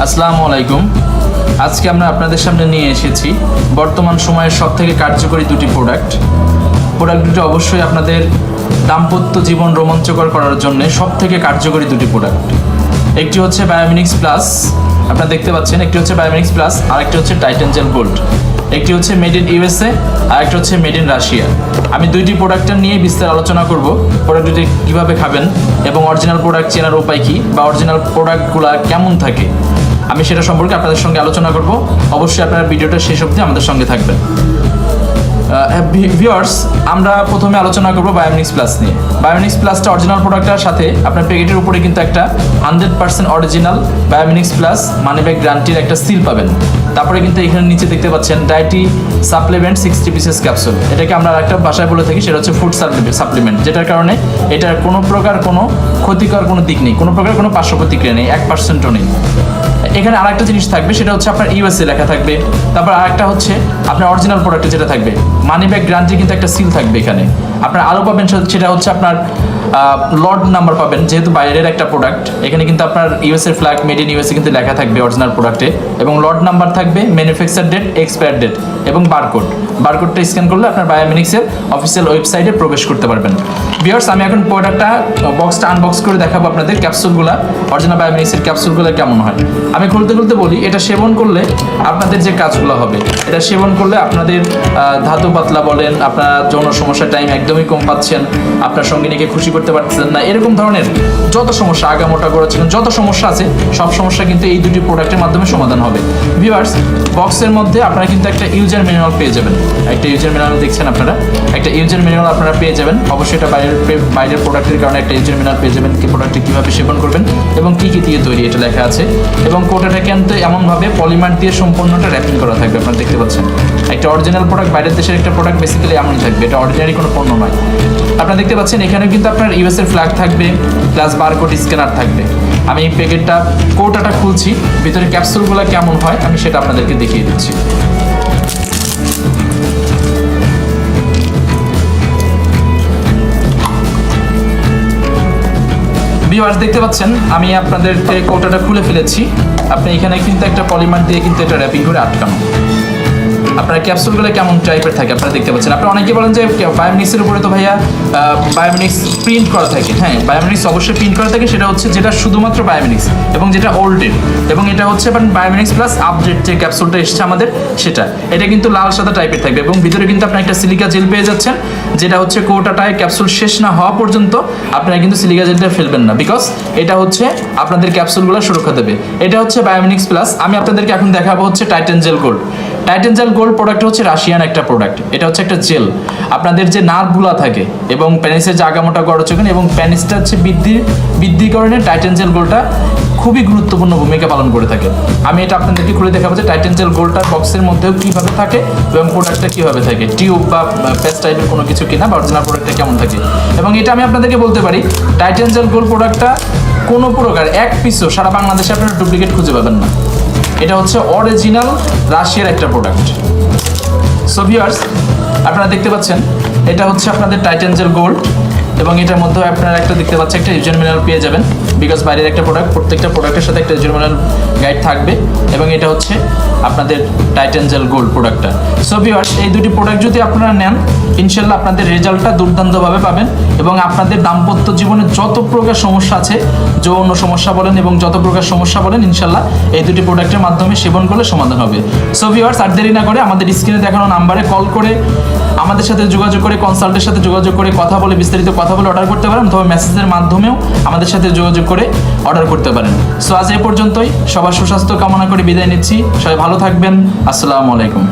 আসসালামু আলাইকুম। আজকে আমরা আপনাদের সামনে নিয়ে এসেছি বর্তমান সময়ের সবথেকে কার্যকরী দুটি প্রোডাক্ট দুটি অবশ্যই আপনাদের দাম্পত্য জীবন রোমাঞ্চকর করার জন্য সবথেকে কার্যকরী দুটি প্রোডাক্ট। একটি হচ্ছে বায়োমিনিক্স প্লাস, আপনারা দেখতে পাচ্ছেন, একটি হচ্ছে বায়োমিনিক্স প্লাস আর একটি হচ্ছে টাইটান জেল গোল্ড। একটি হচ্ছে মেড ইন ইউএসএ আর একটা হচ্ছে মেড ইন রাশিয়া। আমি দুইটি প্রোডাক্টের নিয়ে বিস্তার আলোচনা করব, প্রোডাক্ট দুটি কীভাবে খাবেন এবং অরিজিনাল প্রোডাক্ট চেনার উপায় কী বা অরিজিনাল প্রোডাক্টগুলো কেমন থাকে আমি সেটা সম্পর্কে আপনাদের সঙ্গে আলোচনা করব। অবশ্যই আপনারা ভিডিওটা শেষ অবধি আমাদের সঙ্গে থাকবেন। ভিউয়ার্স, আমরা প্রথমে আলোচনা করব বায়োমিনিক্স প্লাস নিয়ে। বায়োমিনিক্স প্লাসটা অরিজিনাল প্রোডাক্টটার সাথে আপনার প্যাকেটের উপরে কিন্তু একটা 100% অরিজিনাল বায়োমিনিক্স প্লাস মানি ব্যাক গ্যারান্টির একটা সিল পাবেন। তারপরে কিন্তু এখানে নিচে দেখতে পাচ্ছেন ডায়েটি সাপ্লিমেন্ট 60 পিসেস ক্যাপসুল। এটাকে আমরা একটা ভাষায় বলে থাকি, সেটা হচ্ছে ফুড সাপ্লিমেন্ট, যেটার কারণে এটার কোনো প্রকার কোনো ক্ষতিকর কোনো দিক নেই, কোনো প্রকার কোনো পার্শ্ব প্রতিক্রিয়া নেই, 1%ও নেই। এখানে আরেকটা জিনিস থাকবে, সেটা হচ্ছে আপনার ইউএসএ লেখা থাকবে। তারপর আরেকটা হচ্ছে আপনার অরিজিনাল প্রোডাক্টে যেটা থাকবে মানি ব্যাক গ্যারান্টি, কিন্তু একটা সিল থাকবে এখানে। আপনার আরও পাবেন সেটা হচ্ছে আপনার লট নাম্বার পাবেন, যেহেতু বাইরের একটা প্রোডাক্ট। এখানে কিন্তু আপনার USA flag made in USA কিন্তু লেখা থাকবে অরিজিনাল প্রোডাক্টে, এবং লট নাম্বার থাকবে, ম্যানুফ্যাকচার ডেট, এক্সপায়ার ডেট এবং বারকোডটা স্ক্যান করলে আপনার বায়োমিনিক্সের অফিসিয়াল ওয়েবসাইটে প্রবেশ করতে পারবেন। ভিউয়ার্স, আমি এখন প্রোডাক্টটা বক্সটা আনবক্স করে দেখাবো আপনাদের ক্যাপসুলগুলো, অরিজিনাল বায়োমিনিক্সের ক্যাপসুলগুলো কেমন হয়। আমি খুলতে বলি, এটা সেবন করলে আপনাদের যে কাজগুলো হবে, এটা সেবন করলে আপনাদের ধাতু পাতলা বলেন, আপনার যৌন সমস্যার টাইম একদমই কম পাচ্ছেন, আপনার সঙ্গিনীকে খুশি করতে পারছেন না, এরকম ধরনের যত সমস্যা, আগামোটা করেছেন, যত সমস্যা আছে সব সমস্যা কিন্তু এই দুটি প্রোডাক্টের মাধ্যমে সমাধান হবে। ভিউয়ার্স, বক্সের মধ্যে আপনারা কিন্তু একটা ইউজার ম্যানুয়াল পেয়ে যাবেন। একটা ইউজার ম্যানুয়াল দেখছেন আপনারা, একটা ইউজার ম্যানুয়াল আপনারা পেয়ে যাবেন। অবশ্যই এটা বাইরের প্রোডাক্টের কারণে একটা ইউজার ম্যানুয়াল পেয়ে যাবেন, কি প্রোডাক্টটি কীভাবে সেবন করবেন এবং কী কী দিয়ে তৈরি এটা লেখা আছে। এবং কোটাটা কিন্তু এমনভাবে পলিমার দিয়ে সম্পূর্ণটা র্যাপিং করা থাকবে, আপনারা দেখতে পাচ্ছেন। একটা অরিজিনাল প্রোডাক্ট, বাইরের দেশের একটা প্রোডাক্ট বেসিক্যালি এমনই থাকবে, এটা অর্ডিনারি কোনো পণ্য নয়। আপনারা দেখতে পাচ্ছেন এখানেও কিন্তু আপনার ইউএসএর ফ্ল্যাগ থাকবে, প্লাস বারকোড স্ক্যানার থাকবে। আমি এই প্যাকেটটা কোটাটা খুলছি, ভিতরে ক্যাপসুলগুলো কেমন হয় আমি সেটা আপনাদেরকে দেখিয়ে দিচ্ছি। ভিউয়ার্স, দেখতে পাচ্ছেন আমি আপনাদেরকে কোটাটা খুলে ফেলেছি। আপনি এখানে কিন্তু একটা পলিমার দিয়ে কিন্তু এটা র্যাপিং করে আটকানো। আপনার ক্যাপসুলগুলো কেমন টাইপের থাকে আপনারা দেখতে পাচ্ছেন। আপনারা অনেকে বলেন যে বায়োমিনিক্সের উপরে তো ভাইয়া বায়োমিনিক্স প্রিন্ট করা থাকে। হ্যাঁ, বায়োমিনিক্স অবশ্যই প্রিন্ট করা থাকে, সেটা হচ্ছে যেটা শুধুমাত্র বায়োমিনিক্স এবং যেটা ওল্ডের, এবং এটা হচ্ছে বায়োমিনিক্স প্লাস আপডেট যে ক্যাপসুলটা এসছে আমাদের সেটা। এটা কিন্তু লাল সাদা টাইপের থাকবে এবং ভিতরে কিন্তু আপনার একটা সিলিকা জেল পেয়ে যাচ্ছেন, যেটা হচ্ছে কোটাটায় ক্যাপসুল শেষ না হওয়া পর্যন্ত আপনারা কিন্তু সিলিকা জেলটা ফেলবেন না, বিকজ এটা হচ্ছে আপনাদের ক্যাপসুলগুলো সুরক্ষা দেবে। এটা হচ্ছে বায়োমিনিক্স প্লাস। আমি আপনাদেরকে এখন দেখাবো হচ্ছে Titan gel gold. Titan gel gold product হচ্ছে রাশিয়ান একটা প্রোডাক্ট। এটা হচ্ছে একটা জেল, আপনাদের যে নার্ভগুলো থাকে এবং প্যানিসের যে আগামোটা গড়চোখেন এবং প্যানিসটা হচ্ছে বৃদ্ধিকরণে টাইটান জেল গোল্ডটা খুবই গুরুত্বপূর্ণ ভূমিকা পালন করে থাকে। আমি এটা আপনাদেরকে খুলে দেখাবো যে টাইটান জেল গোল্ডটার বক্সের মধ্যেও কীভাবে থাকে এবং প্রোডাক্টটা কীভাবে থাকে, টিউব বা পেস্ট টাইপের কোনো কিছু কিনা বা অরিজিনাল প্রোডাক্টটা কেমন থাকে। এবং এটা আমি আপনাদেরকে বলতে পারি, টাইটান জেল গোল্ড প্রোডাক্টটা কোনো প্রকার এক পিসও সারা বাংলাদেশে আপনারা ডুপ্লিকেট খুঁজে পাবেন না। এটা হচ্ছে অরিজিনাল রাশিয়ার একটা প্রোডাক্ট। সো ভিউয়ার্স, আপনারা দেখতে পাচ্ছেন এটা হচ্ছে আপনাদের টাইটান জেল গোল্ড, এবং এটার মধ্যে আপনারা একটা দেখতে পাচ্ছেন একটা ইউজার ম্যানুয়াল পেয়ে যাবেন, বিকজ বাইরের একটা প্রোডাক্ট, প্রত্যেকটা প্রোডাক্টের সাথে একটা ইউজার ম্যানুয়াল গাইড থাকবে। এবং এটা হচ্ছে আপনাদের টাইটান জেল গোল্ড প্রোডাক্টটা। সো ভিউয়ার্স, এই দুটি প্রোডাক্ট যদি আপনারা নেন, ইনশাল্লাহ আপনাদের রেজাল্টটা দুর্দান্তভাবে পাবেন এবং আপনাদের দাম্পত্য জীবনে যত প্রকার সমস্যা আছে, যৌন সমস্যা বলেন এবং যত প্রকার সমস্যা বলেন, ইনশাল্লাহ এই দুটি প্রোডাক্টের মাধ্যমে সেবন করলে সমাধান হবে। সো ভিউয়ার্স, আর দেরি না করে আমাদের স্ক্রিনে দেখানো নাম্বারে কল করে আমাদের সাথে যোগাযোগ করে, কনসাল্টের সাথে যোগাযোগ করে কথা বলে, বিস্তারিত কথা বলে অর্ডার করতে পারেন, অথবা মেসেজের মাধ্যমেও আমাদের সাথে যোগাযোগ করে অর্ডার করতে পারেন। সো আজ এই পর্যন্তই, সবার সুস্বাস্থ্য কামনা করে বিদায় নিচ্ছি। সবাই ভালো থাকবেন। আসসালামু আলাইকুম।